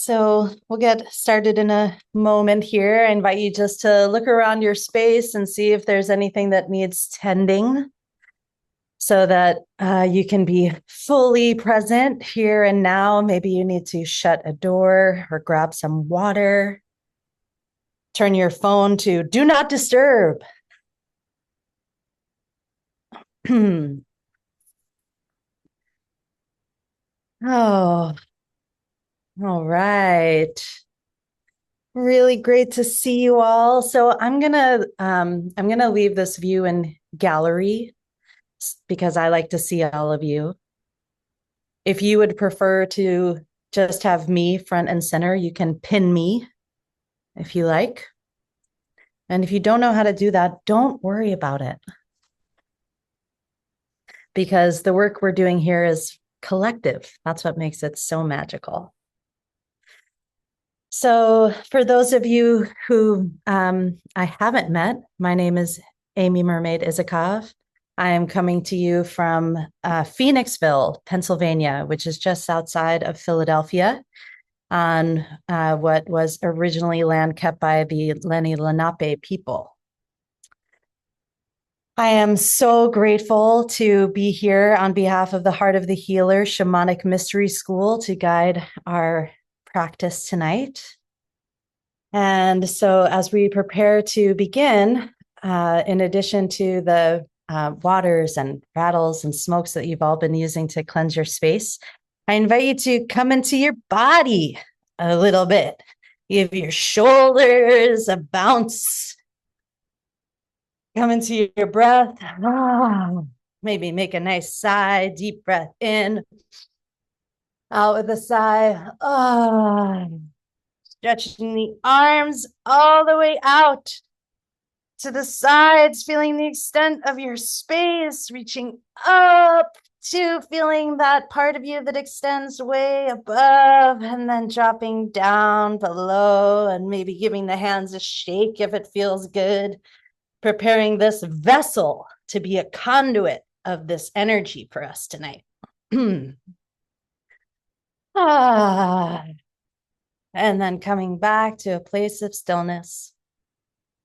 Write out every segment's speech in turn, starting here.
So we'll get started in a moment here. I invite you just to look around your space and see if there's anything that needs tending so that you can be fully present here and now. Maybe you need to shut a door or grab some water. Turn your phone to do not disturb. Oh, all right. Really great to see you all. So I'm gonna leave this view in gallery because I like to see all of you. If you would prefer to just have me front and center, you can pin me if you like. And if you don't know how to do that, don't worry about it because the work we're doing here is collective. That's what makes it so magical. So for those of you who I haven't met, my name is Amy Mermaid Isakov. I am coming to you from Phoenixville, Pennsylvania, which is just outside of Philadelphia on what was originally land kept by the Lenni Lenape people. I am so grateful to be here on behalf of the Heart of the Healer Shamanic Mystery School to guide our practice tonight. And so as we prepare to begin, in addition to the waters and rattles and smokes that you've all been using to cleanse your space, I invite you to come into your body a little bit. Give your shoulders a bounce. Come into your breath. Maybe make a nice sigh, deep breath in. Out with a sigh. Stretching the arms all the way out to the sides, feeling the extent of your space, reaching up to feeling that part of you that extends way above and then dropping down below and maybe giving the hands a shake if it feels good. Preparing this vessel to be a conduit of this energy for us tonight. And then coming back to a place of stillness.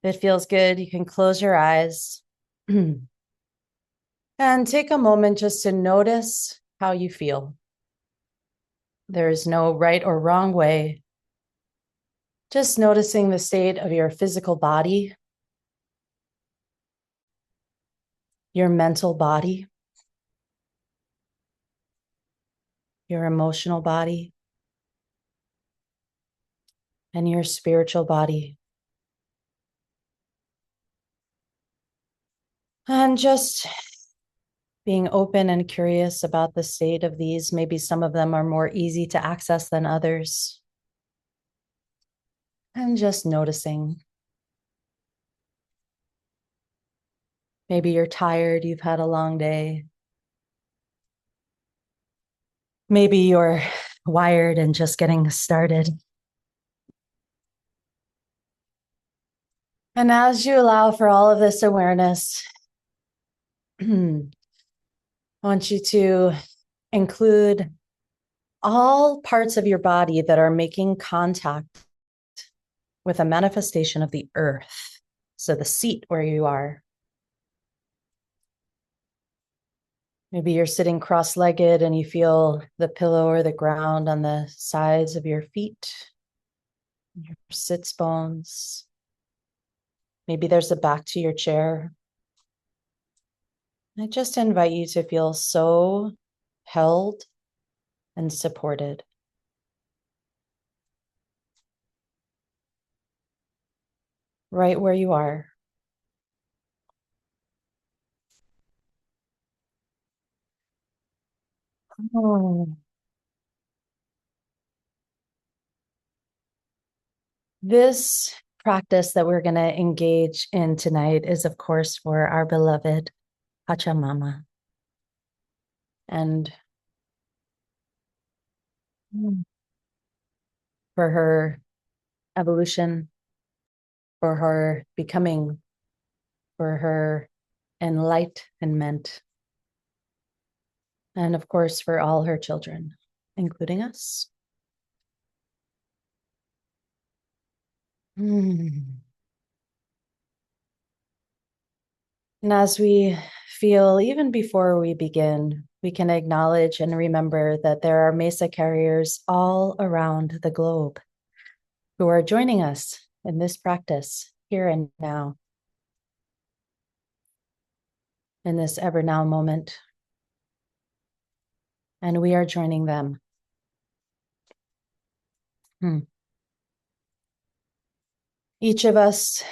If it feels good, you can close your eyes and take a moment just to notice how you feel. There is no right or wrong way. Just noticing the state of your physical body, your mental body, your emotional body, and your spiritual body. And just being open and curious about the state of these. Maybe some of them are more easy to access than others. And just noticing. Maybe you're tired, you've had a long day. Maybe you're wired and just getting started. And as you allow for all of this awareness, I want you to include all parts of your body that are making contact with a manifestation of the earth. So the seat where you are. Maybe you're sitting cross-legged and you feel the pillow or the ground on the sides of your feet, your sits bones. Maybe there's a back to your chair. I just invite you to feel so held and supported. Right where you are. Oh. This practice that we're going to engage in tonight is, of course, for our beloved Pachamama. And for her evolution, for her becoming, for her enlightenment, and of course, for all her children, including us. And as we feel, even before we begin, we can acknowledge and remember that there are Mesa carriers all around the globe who are joining us in this practice here and now, in this ever now moment. And we are joining them. Each of us,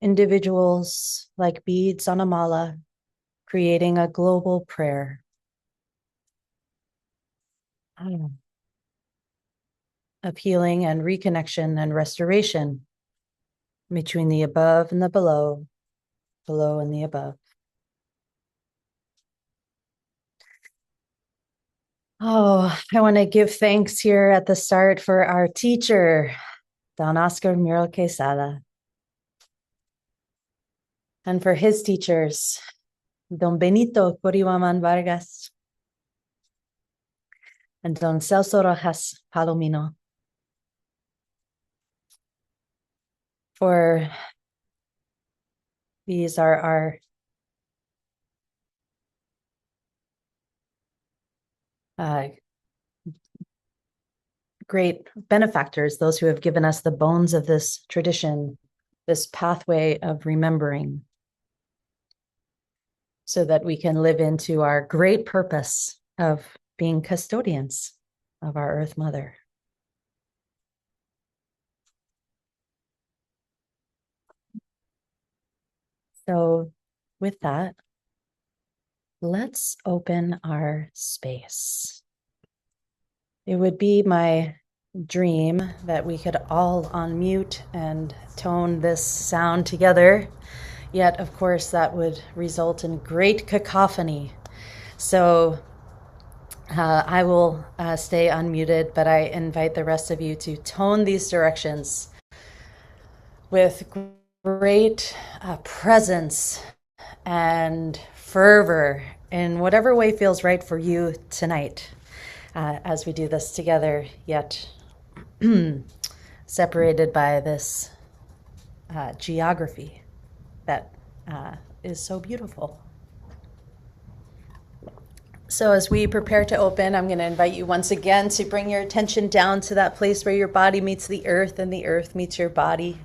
individuals like beads on a mala, creating a global prayer of healing and reconnection and restoration between the above and the below, below and the above. Oh, I want to give thanks here at the start for our teacher, Don Oscar Miro-Quesada, and for his teachers, Don Benito Corihuaman Vargas and Don Celso Rojas Palomino. For these are our great benefactors, those who have given us the bones of this tradition, this pathway of remembering, so that we can live into our great purpose of being custodians of our Earth Mother. So with that, let's open our space. It would be my dream that we could all unmute and tone this sound together. Yet, of course, that would result in great cacophony. So I will stay unmuted, but I invite the rest of you to tone these directions with great presence and fervor in whatever way feels right for you tonight as we do this together, yet separated by this geography that is so beautiful. So as we prepare to open, I'm going to invite you once again to bring your attention down to that place where your body meets the earth and the earth meets your body.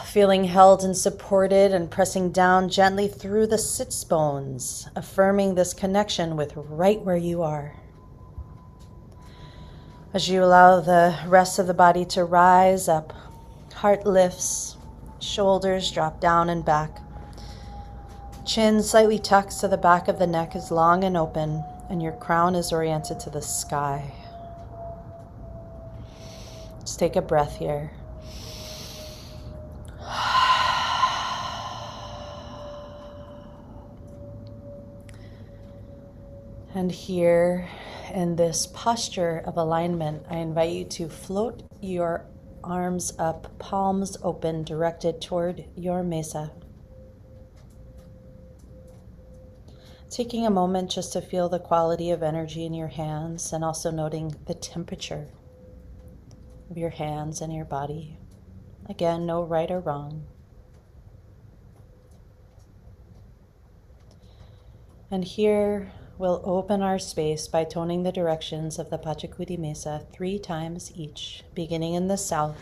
Feeling held and supported and pressing down gently through the sits bones, affirming this connection with right where you are. As you allow the rest of the body to rise up, heart lifts, shoulders drop down and back. Chin slightly tucks so the back of the neck is long and open, and your crown is oriented to the sky. Just take a breath here. And here, in this posture of alignment, I invite you to float your arms up, palms open, directed toward your mesa. Taking a moment just to feel the quality of energy in your hands and also noting the temperature of your hands and your body. Again, no right or wrong. And here we'll open our space by toning the directions of the Pachacuti Mesa 3 times each, beginning in the south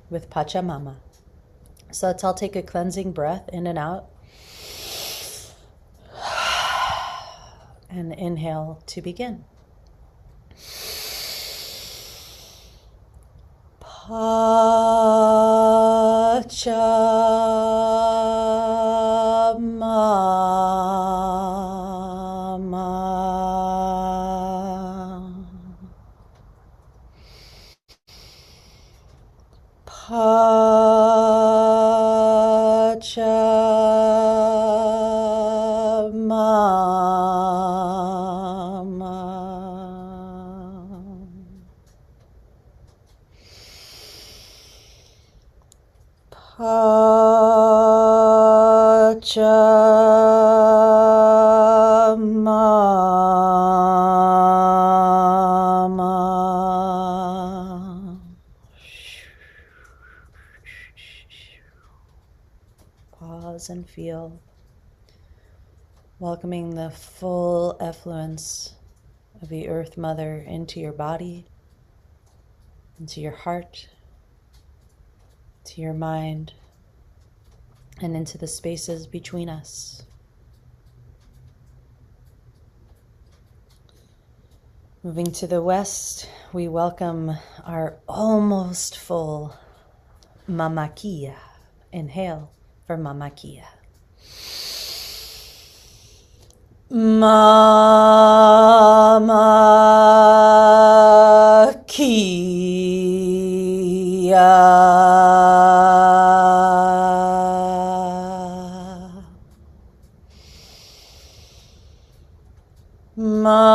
with Pachamama. So let's all take a cleansing breath in and out. And inhale to begin. Pachamama. Pachamama. Pachamama. welcoming the full effluence of the Earth Mother into your body, into your heart, to your mind, and into the spaces between us. Moving to the west, we welcome our almost full Mama Kia. Inhale for Mama Kia. Mama Kia. Mama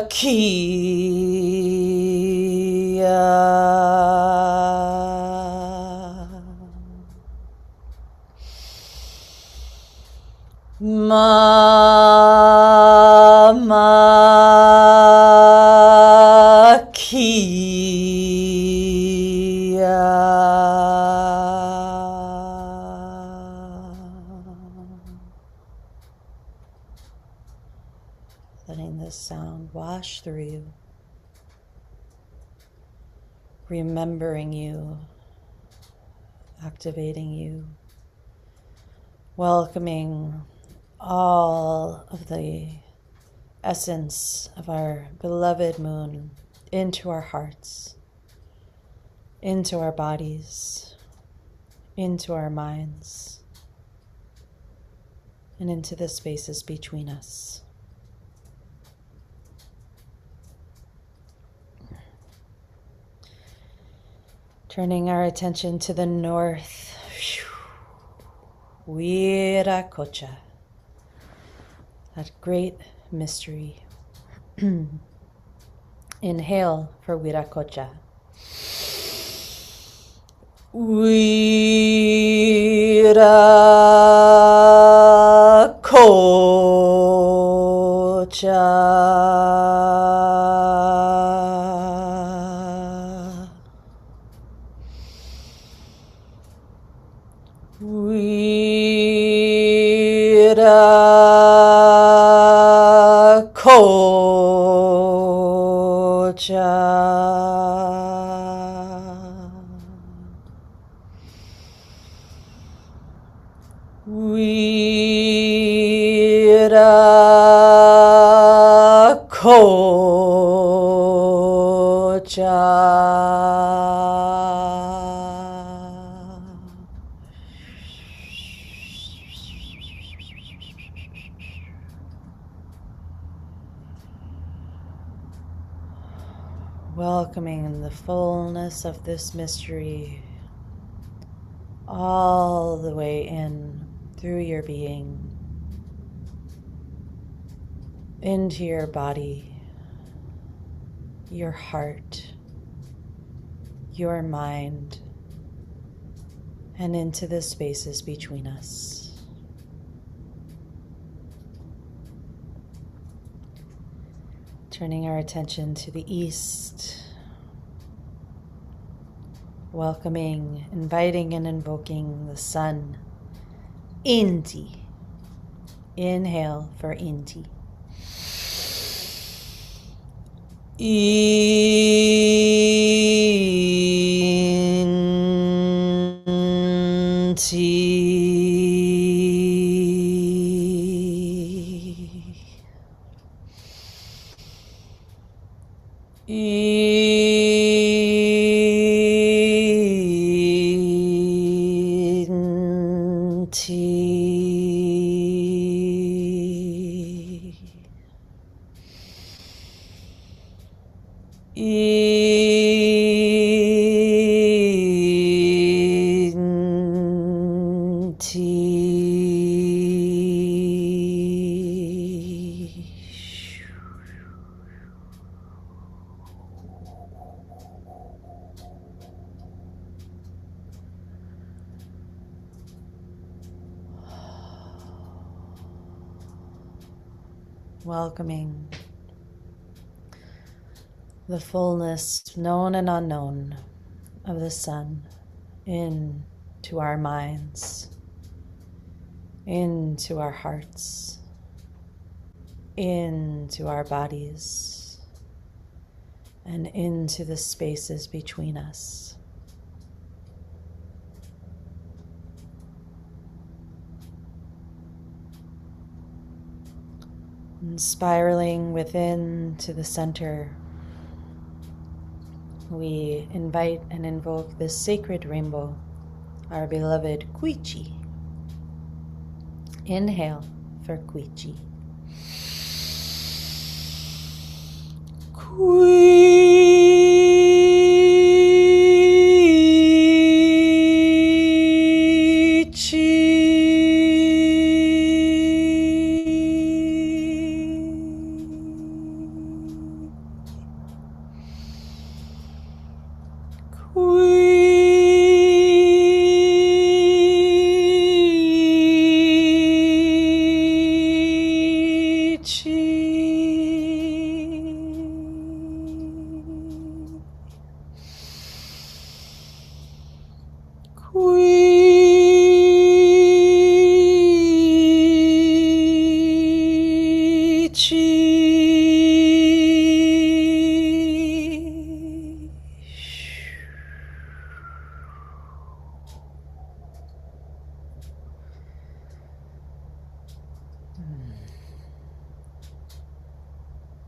Kia. Mama Kia. Letting this sound wash through you, remembering you, activating you, welcoming all of the essence of our beloved moon into our hearts, into our bodies, into our minds, and into the spaces between us. Turning our attention to the north, Miro-Quesada, that great mystery. Inhale for Miro-Quesada. Miro-Quesada. Welcoming the fullness of this mystery all the way in through your being, into your body, your heart, your mind, and into the spaces between us. Turning our attention to the east, welcoming, inviting, and invoking the sun, Inti. Inhale for Inti. Welcoming the fullness, known and unknown, of the sun into to our minds, into our hearts, into our bodies, and into the spaces between us. And spiraling within to the center, we invite and invoke this sacred rainbow, our beloved Kuichi. Inhale for Kuichi.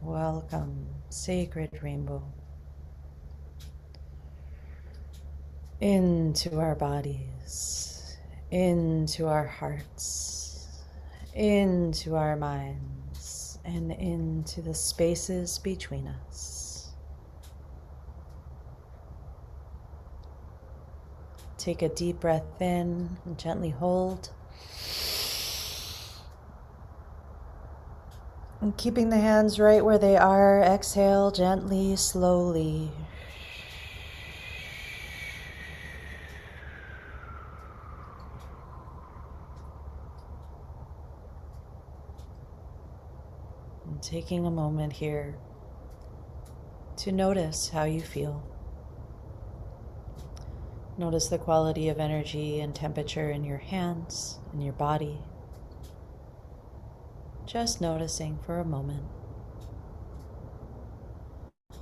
Welcome, sacred rainbow, into our bodies, into our hearts, into our minds, and into the spaces between us. Take a deep breath in and gently hold. And keeping the hands right where they are, exhale gently, slowly. And taking a moment here to notice how you feel. Notice the quality of energy and temperature in your hands, in your body. Just noticing for a moment,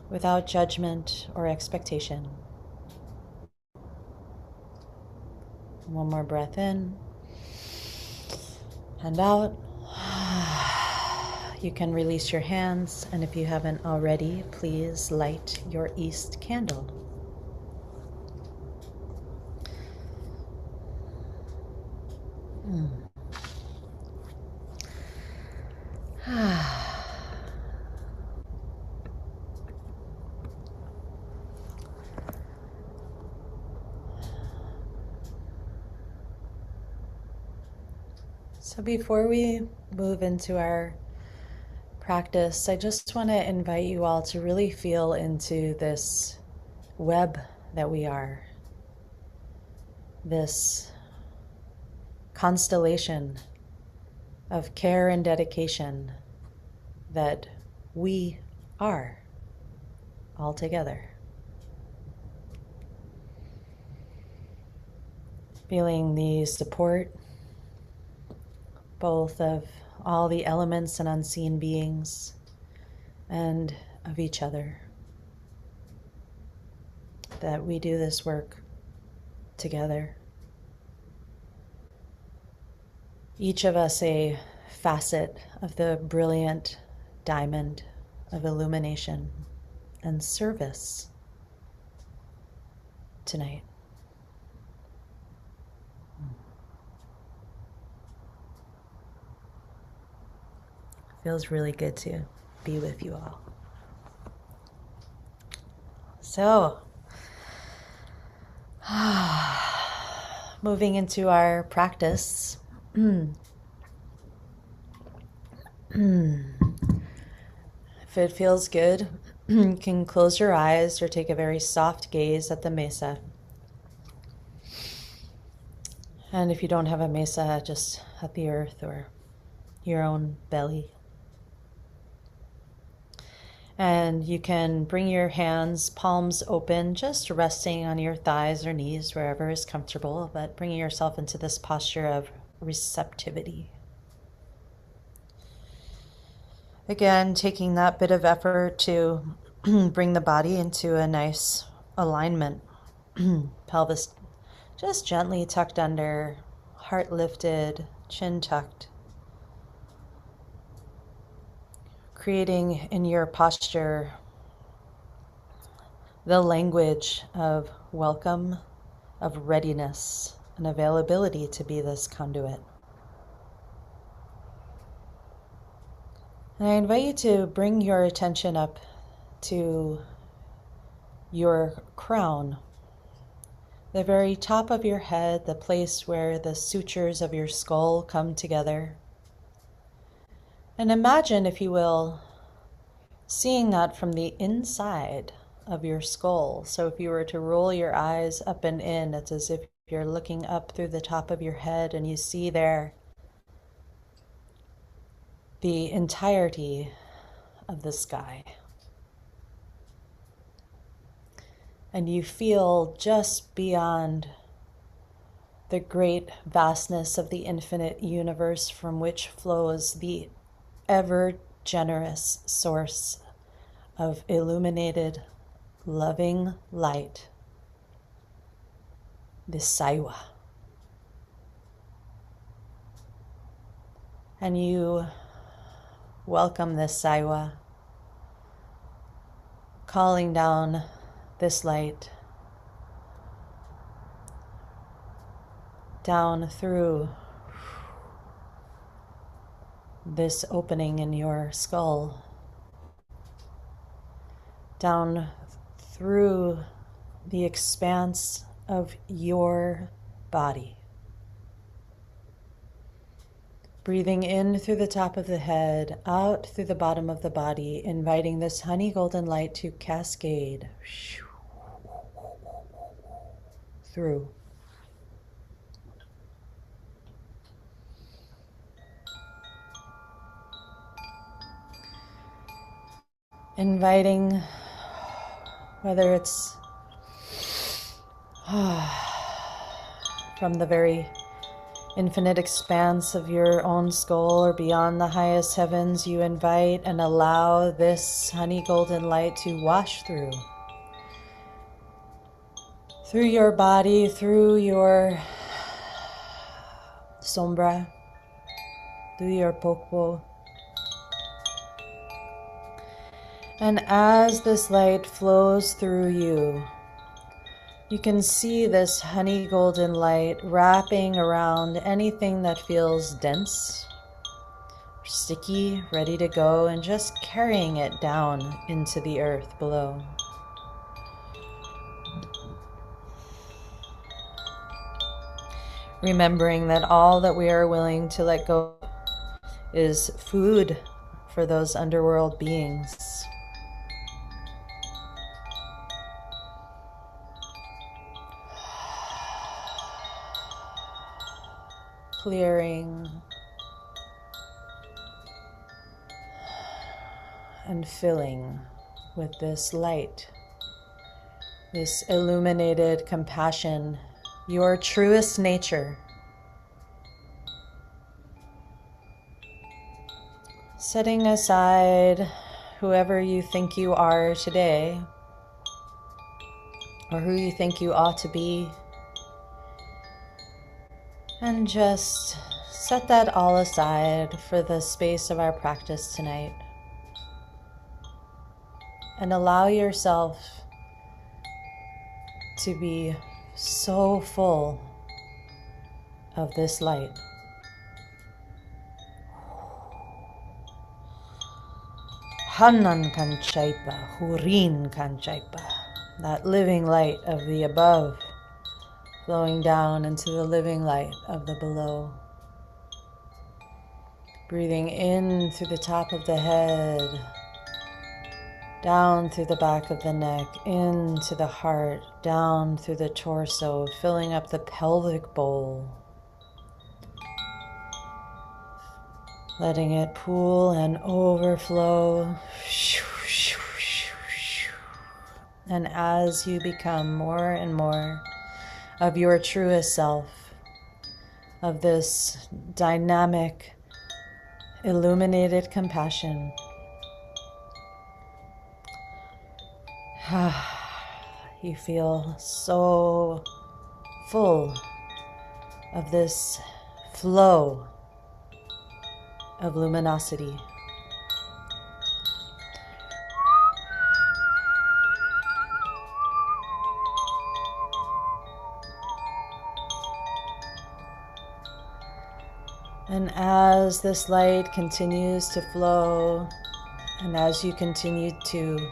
without judgment or expectation. One more breath in and out. You can release your hands, and if you haven't already, please light your East candle. So before we move into our practice, I just want to invite you all to really feel into this web that we are, this constellation of care and dedication that we are all together. Feeling the support both of all the elements and unseen beings and of each other, that we do this work together. Each of us a facet of the brilliant diamond of illumination and service tonight. Feels really good to be with you all. So, moving into our practice. If it feels good, you can close your eyes or take a very soft gaze at the mesa. And if you don't have a mesa, just at the earth or your own belly. And you can bring your hands, palms open, just resting on your thighs or knees, wherever is comfortable, but bringing yourself into this posture of receptivity. Again, taking that bit of effort to bring the body into a nice alignment. Pelvis just gently tucked under, heart lifted, chin tucked. Creating in your posture the language of welcome, of readiness, and availability to be this conduit. And I invite you to bring your attention up to your crown, the very top of your head, the place where the sutures of your skull come together. And imagine, if you will, seeing that from the inside of your skull. So if you were to roll your eyes up and in, it's as if you're looking up through the top of your head and you see there the entirety of the sky. And you feel just beyond the great vastness of the infinite universe from which flows the ever generous source of illuminated, loving light, the Saiwa. And you welcome this Saiwa, calling down this light down through this opening in your skull, down through the expanse of your body. Breathing in through the top of the head, out through the bottom of the body, inviting this honey golden light to cascade through. Inviting, whether it's from the very infinite expanse of your own skull or beyond the highest heavens, you invite and allow this honey golden light to wash through your body, through your sombra, through your pokpo. And as this light flows through you, you can see this honey golden light wrapping around anything that feels dense, sticky, ready to go, and just carrying it down into the earth below. Remembering that all that we are willing to let go is food for those underworld beings. Clearing and filling with this light, this illuminated compassion, your truest nature. Setting aside whoever you think you are today, or who you think you ought to be, and just set that all aside for the space of our practice tonight. And allow yourself to be so full of this light. Hanan Kanchaipa, Hurin Kanchaipa, that living light of the above, flowing down into the living light of the below. Breathing in through the top of the head, down through the back of the neck, into the heart, down through the torso, filling up the pelvic bowl. Letting it pool and overflow And as you become more and more of your truest self, of this dynamic, illuminated compassion, you feel so full of this flow of luminosity. And as this light continues to flow, and as you continue to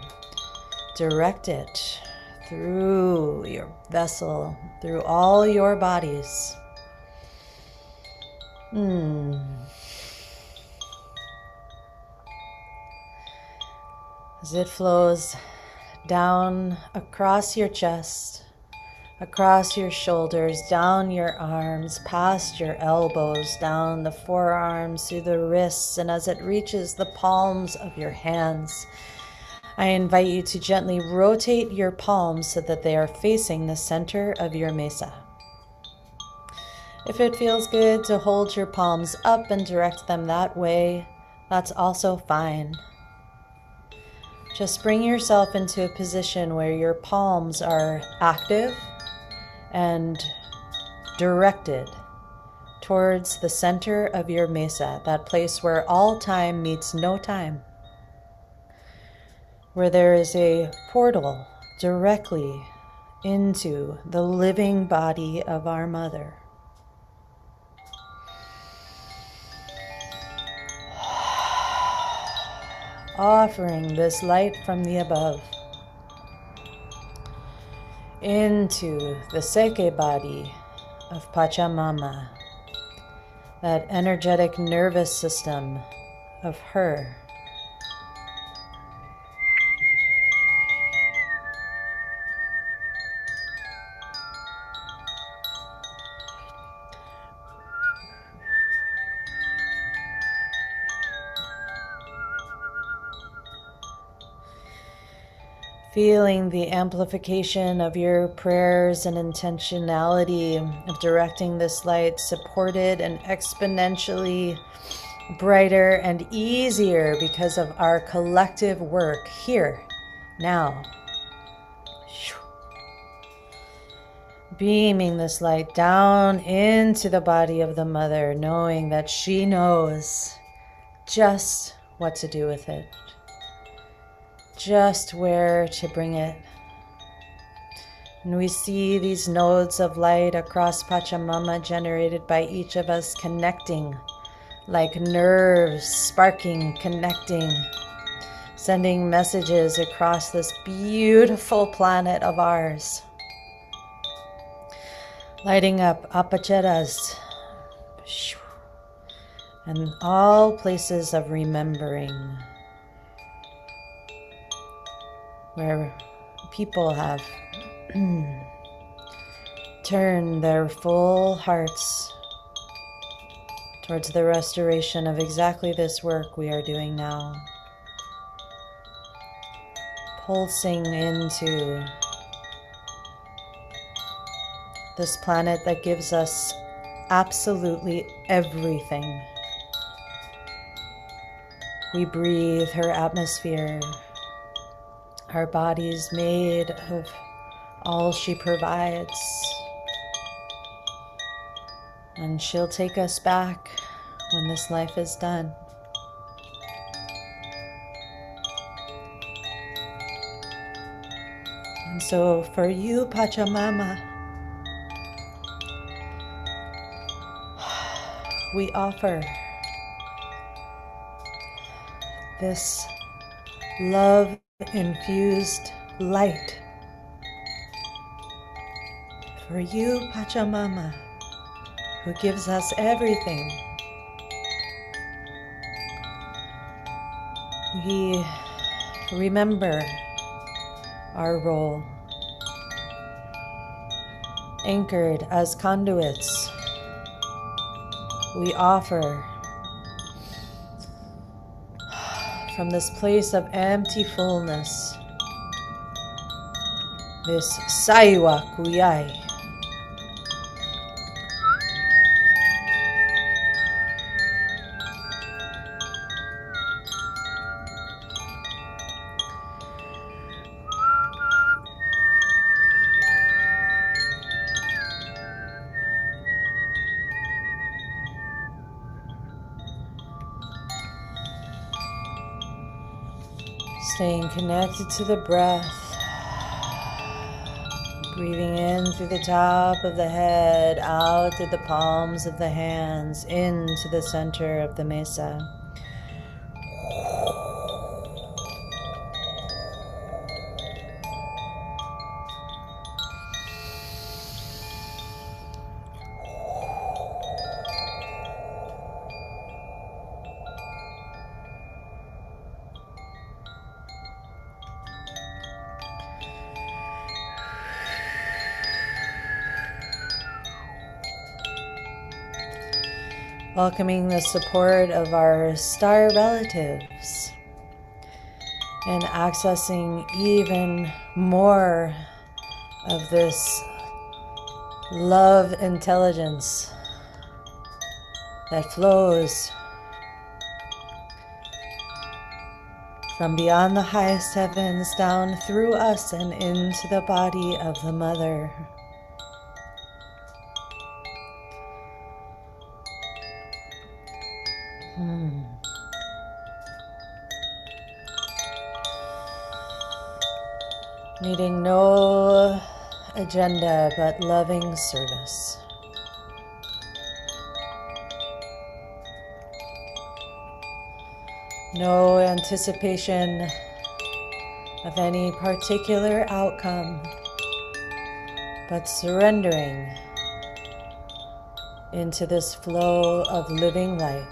direct it through your vessel, through all your bodies, as it flows down across your chest, across your shoulders, down your arms, past your elbows, down the forearms, through the wrists, and as it reaches the palms of your hands, I invite you to gently rotate your palms so that they are facing the center of your mesa. If it feels good to hold your palms up and direct them that way, that's also fine. Just bring yourself into a position where your palms are active and directed towards the center of your mesa, that place where all time meets no time, where there is a portal directly into the living body of our mother. Offering this light from the above into the Seke body of Pachamama, that energetic nervous system of her. Feeling the amplification of your prayers and intentionality of directing this light supported and exponentially brighter and easier because of our collective work here, now. Beaming this light down into the body of the mother, knowing that she knows just what to do with it. Just where to bring it. And we see these nodes of light across Pachamama generated by each of us connecting like nerves, sparking, connecting, sending messages across this beautiful planet of ours. Lighting up apacheras and all places of remembering, where people have turned their full hearts towards the restoration of exactly this work we are doing now. Pulsing into this planet that gives us absolutely everything. We breathe her atmosphere. Our bodies made of all she provides. And she'll take us back when this life is done. And so for you, Pachamama, we offer this love-infused light. For you, Pachamama, who gives us everything. We remember our role, anchored as conduits. We offer from this place of empty fullness this Saiwa Kuyai. Staying connected to the breath. Breathing in through the top of the head, out through the palms of the hands, into the center of the mesa. Welcoming the support of our star relatives and accessing even more of this love intelligence that flows from beyond the highest heavens down through us and into the body of the mother. Needing no agenda but loving service. No anticipation of any particular outcome, but surrendering into this flow of living light.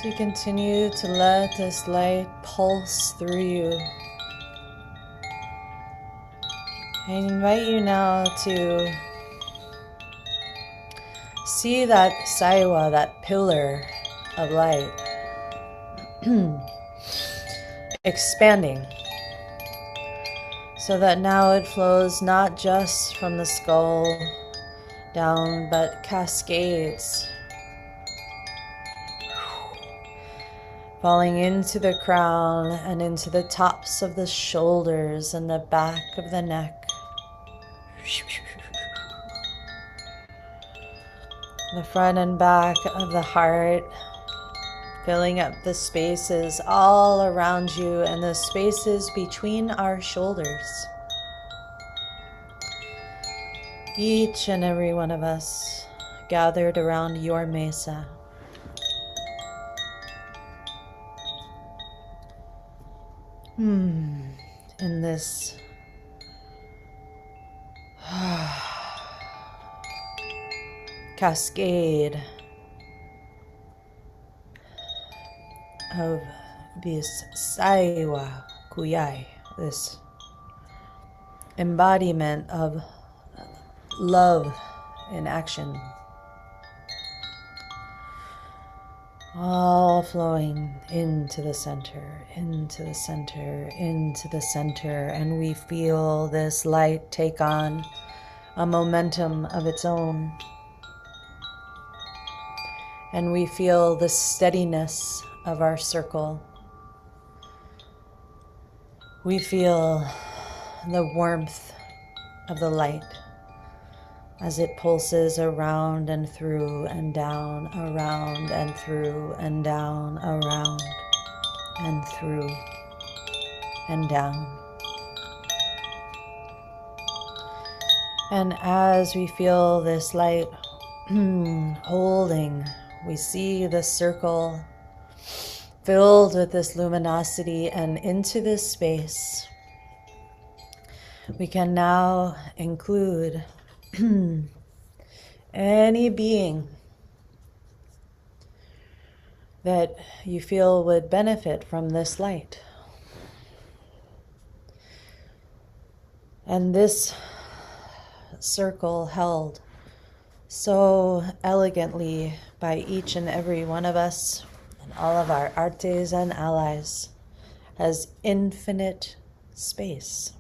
So you continue to let this light pulse through you. I invite you now to see that saiwa, that pillar of light, expanding so that now it flows not just from the skull down, but cascades, falling into the crown and into the tops of the shoulders and the back of the neck. The front and back of the heart, filling up the spaces all around you and the spaces between our shoulders. Each and every one of us gathered around your mesa. In this cascade of this saiwa kuyai, this embodiment of love in action, all flowing into the center, into the center, into the center, and we feel this light take on a momentum of its own. And we feel the steadiness of our circle. We feel the warmth of the light as it pulses around and through and down, around and through and down, around and through and down. And as we feel this light holding, we see the circle filled with this luminosity, and into this space we can now include any being that you feel would benefit from this light. And this circle held so elegantly by each and every one of us and all of our artes and allies has infinite space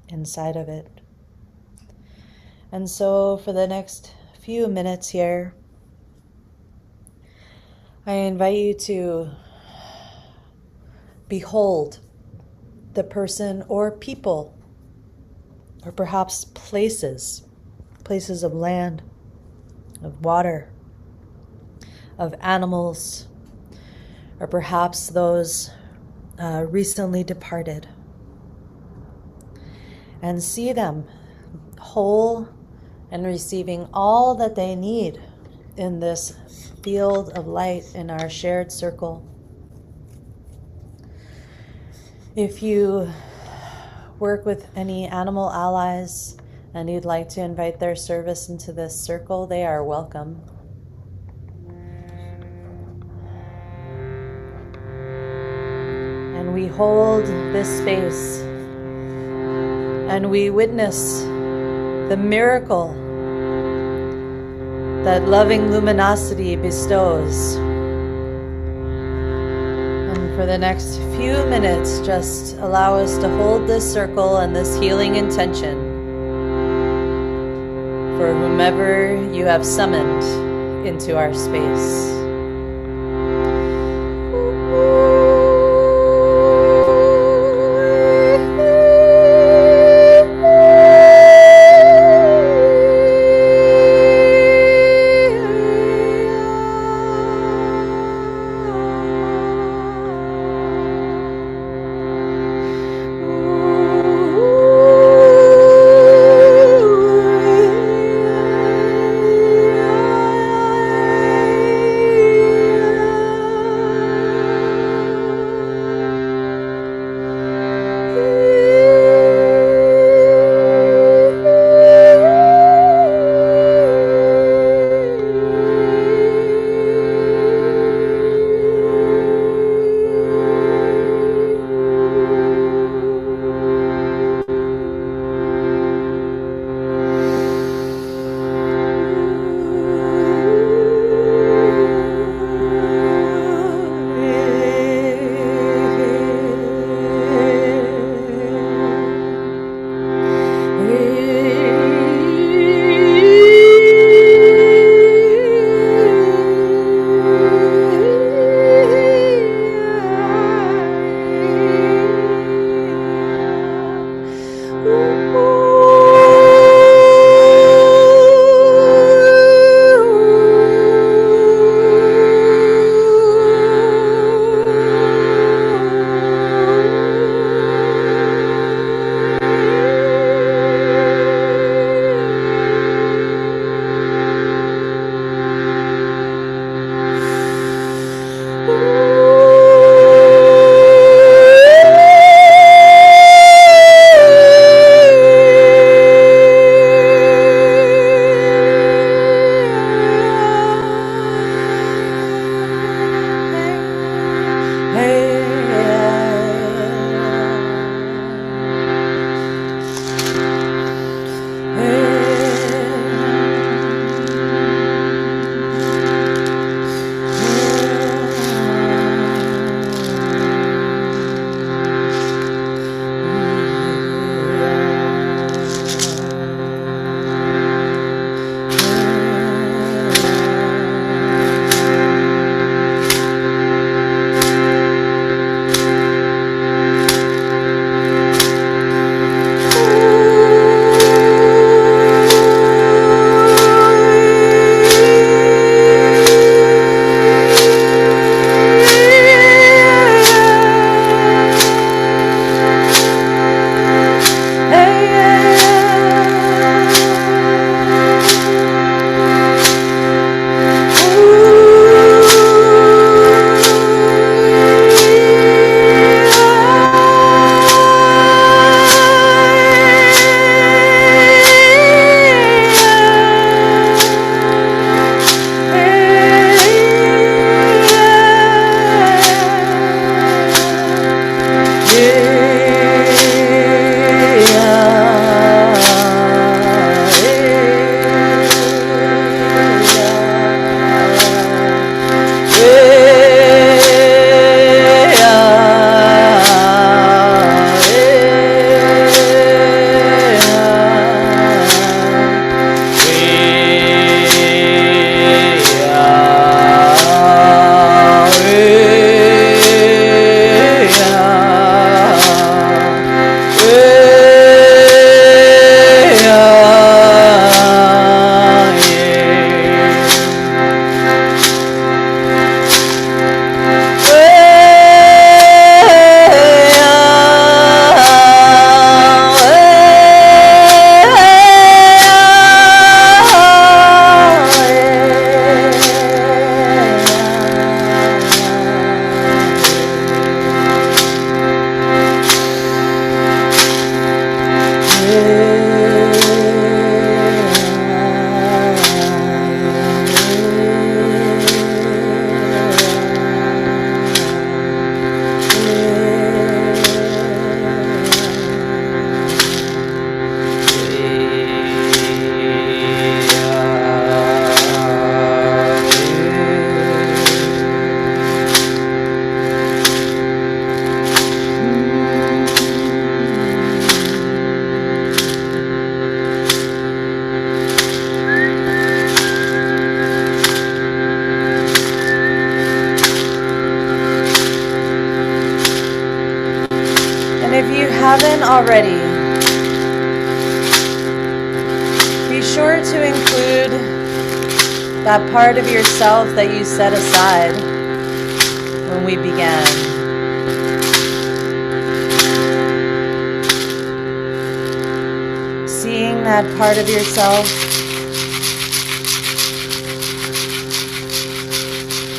inside of it. And so for the next few minutes here, I invite you to behold the person or people, or perhaps places of land, of water, of animals, or perhaps those recently departed, and see them whole and receiving all that they need in this field of light in our shared circle. If you work with any animal allies and you'd like to invite their service into this circle, they are welcome. And we hold this space and we witness the miracle that loving luminosity bestows. And for the next few minutes, just allow us to hold this circle and this healing intention for whomever you have summoned into our space. haven't already, be sure to include that part of yourself that you set aside when we began. Seeing that part of yourself,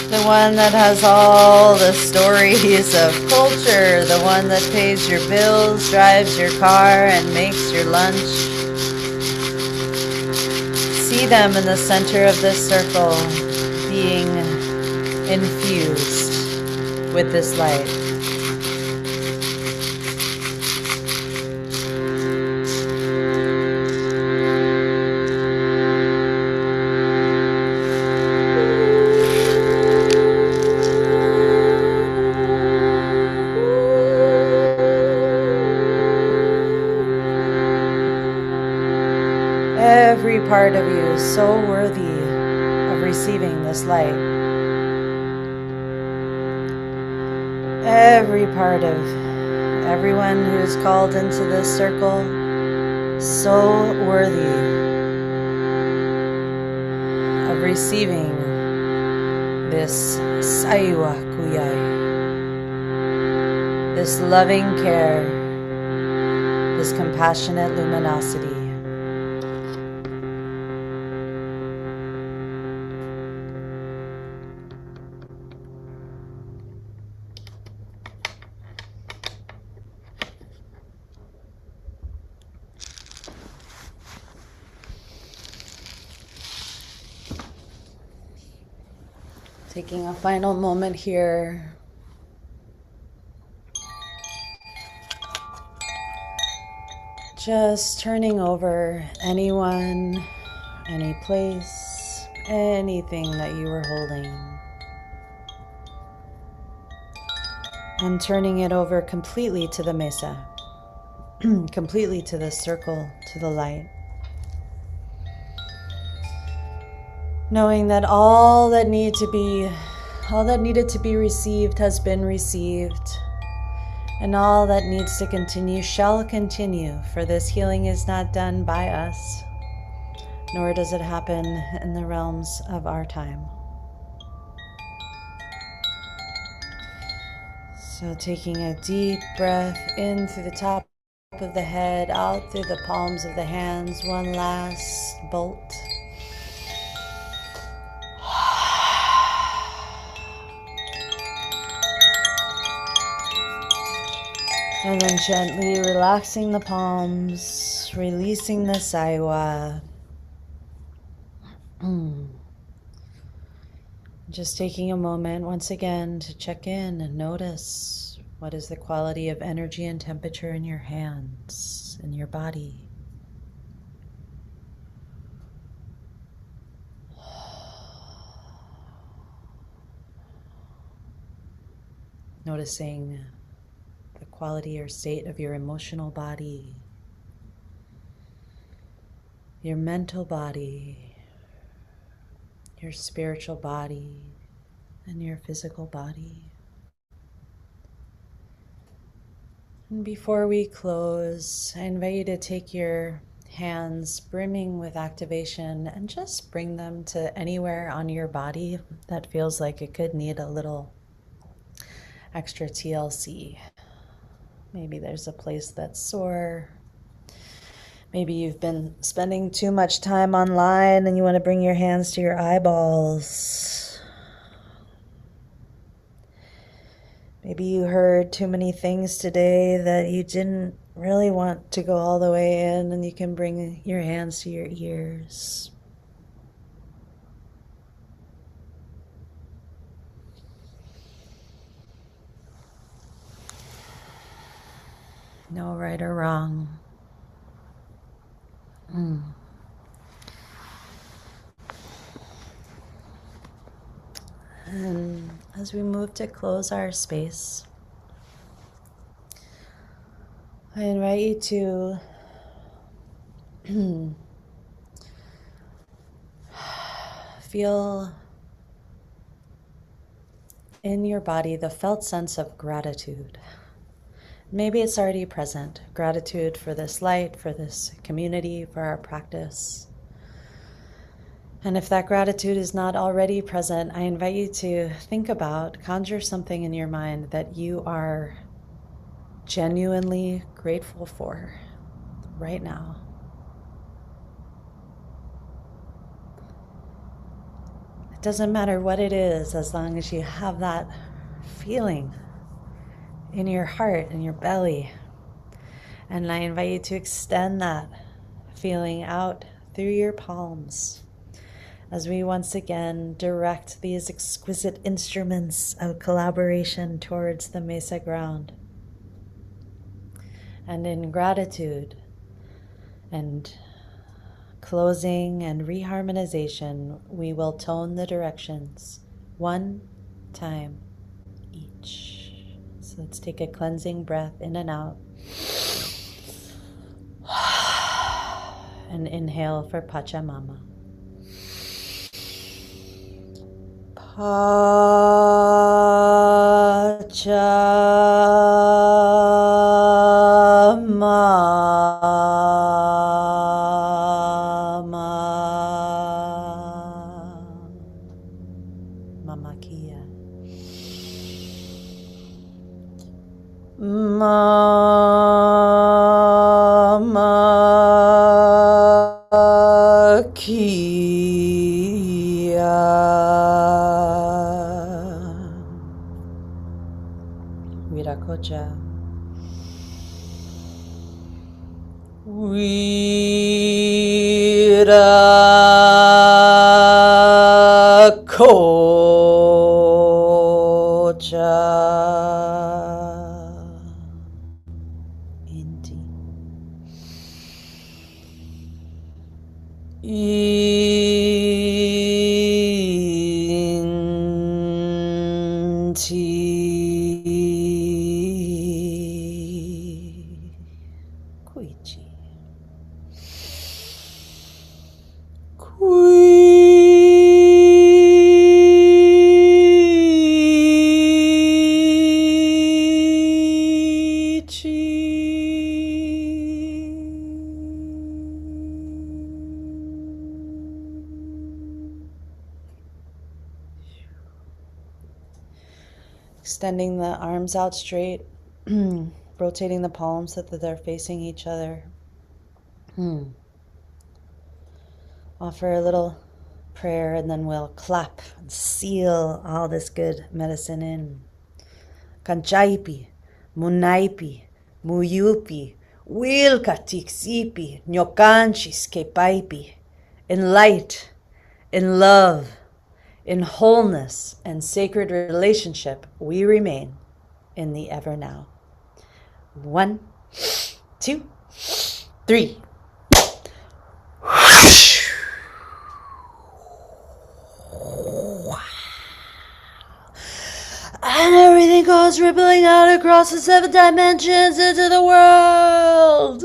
the one that has all the stories of culture, the one that pays your bills, drives your car, and makes your lunch. See them in the center of this circle, being infused with this light. Every part of you is so worthy of receiving this light. Every part of everyone who is called into this circle, so worthy of receiving this Saiwa Kuyai, this loving care, this compassionate luminosity. Taking a final moment here. Just turning over anyone, any place, anything that you were holding. And turning it over completely to the mesa, completely to the circle, to the light. Knowing that all that needed to be received has been received, and all that needs to continue shall continue, for this healing is not done by us, nor does it happen in the realms of our time. So taking a deep breath in through the top of the head, out through the palms of the hands, one last bolt. And then gently relaxing the palms, releasing the saiwa. Just taking a moment once again to check in and notice what is the quality of energy and temperature in your hands, in your body. Noticing the quality or state of your emotional body, your mental body, your spiritual body, and your physical body. And before we close, I invite you to take your hands brimming with activation and just bring them to anywhere on your body that feels like it could need a little extra TLC. Maybe there's a place that's sore. Maybe you've been spending too much time online and you want to bring your hands to your eyeballs. Maybe you heard too many things today that you didn't really want to go all the way in, and you can bring your hands to your ears. No right or wrong. And as we move to close our space, I invite you to feel in your body the felt sense of gratitude. Maybe it's already present. Gratitude for this light, for this community, for our practice. And if that gratitude is not already present, I invite you to think about, conjure something in your mind that you are genuinely grateful for right now. It doesn't matter what it is, as long as you have that feeling in your heart, in your belly. And I invite you to extend that feeling out through your palms as we once again direct these exquisite instruments of collaboration towards the mesa ground. And in gratitude and closing and reharmonization, we will tone the directions one time each. So let's take a cleansing breath in and out. And inhale for Pachamama. Mama Kia. Mama Kia. Viracocha. Viracocha. Inti. Inti. Kuichi. Extending the arms out straight, rotating the palms so that they're facing each other. Offer a little prayer and then we'll clap and seal all this good medicine in. Kanchaipi, Munaipi, Muyupi, Wilkatixipi, Nyokanchis Kepaipi. In light, in love, in wholeness and sacred relationship, we remain in the ever now. 1, 2, 3. And everything goes rippling out across the 7 dimensions into the world.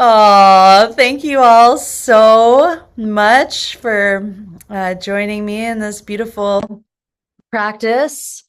Oh, thank you all so much for joining me in this beautiful practice.